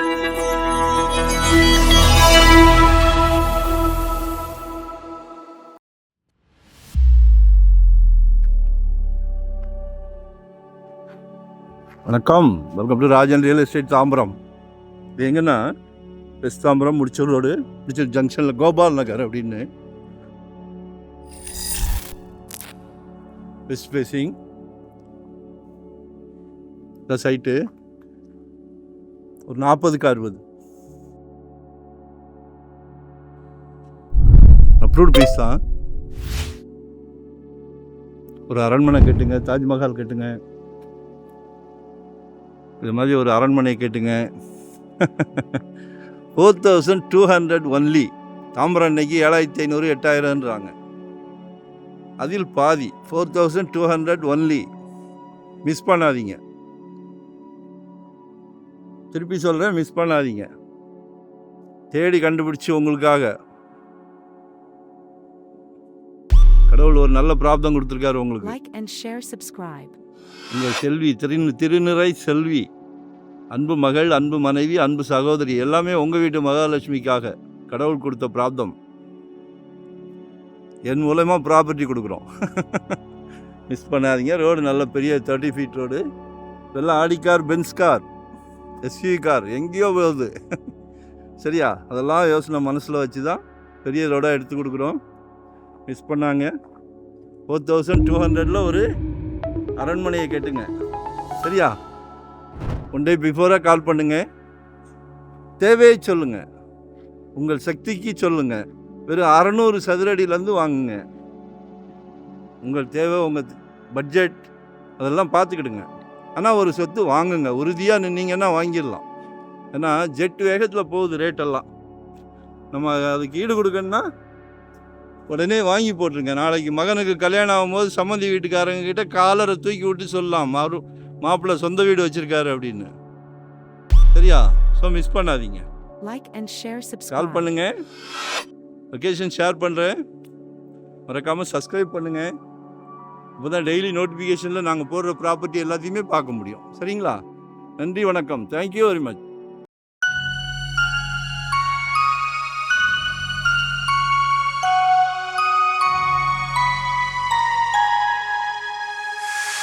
வணக்கம், welcome to Rajan real estate Tambaram. இது எங்கன்னா வெஸ்ட் தாம்பரம் முடிச்சூர் ரோடு, முடிச்சூர் ஜங்ஷனில் கோபால் நகர் அப்படின்னு வெஸ்ட் ஃபேஸிங் இந்த சைட்டு ஒரு 40க்கு 60 அப்ரூவ்டு பீஸ் தான். ஒரு அரண்மனை கட்டுங்க, தாஜ்மஹால் கட்டுங்க, இது மாதிரி ஒரு அரண்மனை கேட்டுங்க. 4200 ஒன்லி. தாம்பரம் அன்னைக்கு 7500 8000ன்றாங்க. அதில் பாதி 4200 ஒன்லி. மிஸ் பண்ணாதீங்க. திருப்பி சொல்கிறேன், மிஸ் பண்ணாதீங்க. தேடி கண்டுபிடிச்சி உங்களுக்காக கடவுள் ஒரு நல்ல பிராப்தம் கொடுத்துருக்காரு உங்களுக்கு. Like and share, subscribe. உங்கள் செல்வி, திருநிறை செல்வி, அன்பு மகள், அன்பு மனைவி, அன்பு சகோதரி எல்லாமே உங்கள் வீட்டு மகாலட்சுமிக்காக கடவுள் கொடுத்த பிராப்தம். என் மூலமா ப்ராப்பர்ட்டி கொடுக்குறோம். மிஸ் பண்ணாதீங்க. ரோடு நல்ல பெரிய 30 ஃபீட் ரோடு. இதெல்லாம் Audi car, Benz car, SUV car எங்கேயோ போகுது. சரியா? அதெல்லாம் யோசனை மனசில் வச்சு தான் பெரிய ரோடாக எடுத்து கொடுக்குறோம். மிஸ் பண்ணாங்க. 4200 ஒரு அரண்மனையை கேட்டுங்க. சரியா? ஒன் டே பிஃபோராக கால் பண்ணுங்க. தேவையை சொல்லுங்க, உங்கள் சக்திக்கு சொல்லுங்க. வெறும் 600 சதுரடியிலேருந்து வாங்குங்க. உங்கள் தேவை, உங்கள் பட்ஜெட் அதெல்லாம் பார்த்துக்கிடுங்க. ஆனால் ஒரு சொத்து வாங்குங்க. உறுதியாக நின்னீங்கன்னா வாங்கிடலாம். ஏன்னா ஜெட் வேகத்தில் போகுது ரேட்டெல்லாம். நம்ம அதுக்கு ஈடு கொடுக்கணுன்னா உடனே வாங்கி போட்டுருங்க. நாளைக்கு மகனுக்கு கல்யாணம் ஆகும்போது சம்மந்தி வீட்டுக்காரங்க கிட்ட காலரை தூக்கி விட்டு சொல்லலாம், மாப்பிள்ளை சொந்த வீடு வச்சுருக்காரு அப்படின்னு. சரியா? ஸோ மிஸ் பண்ணாதீங்க. Like and share, subscribe. கால் பண்ணுங்க, லொக்கேஷன் ஷேர் பண்ணுறேன். மறக்காமல் சப்ஸ்கிரைப் பண்ணுங்கள். அப்போ தான் டெய்லி நோட்டிஃபிகேஷனில் நாங்கள் போடுற ப்ராப்பர்ட்டி எல்லாத்தையுமே பார்க்க முடியும். சரிங்களா? நன்றி, வணக்கம். Thank you very much.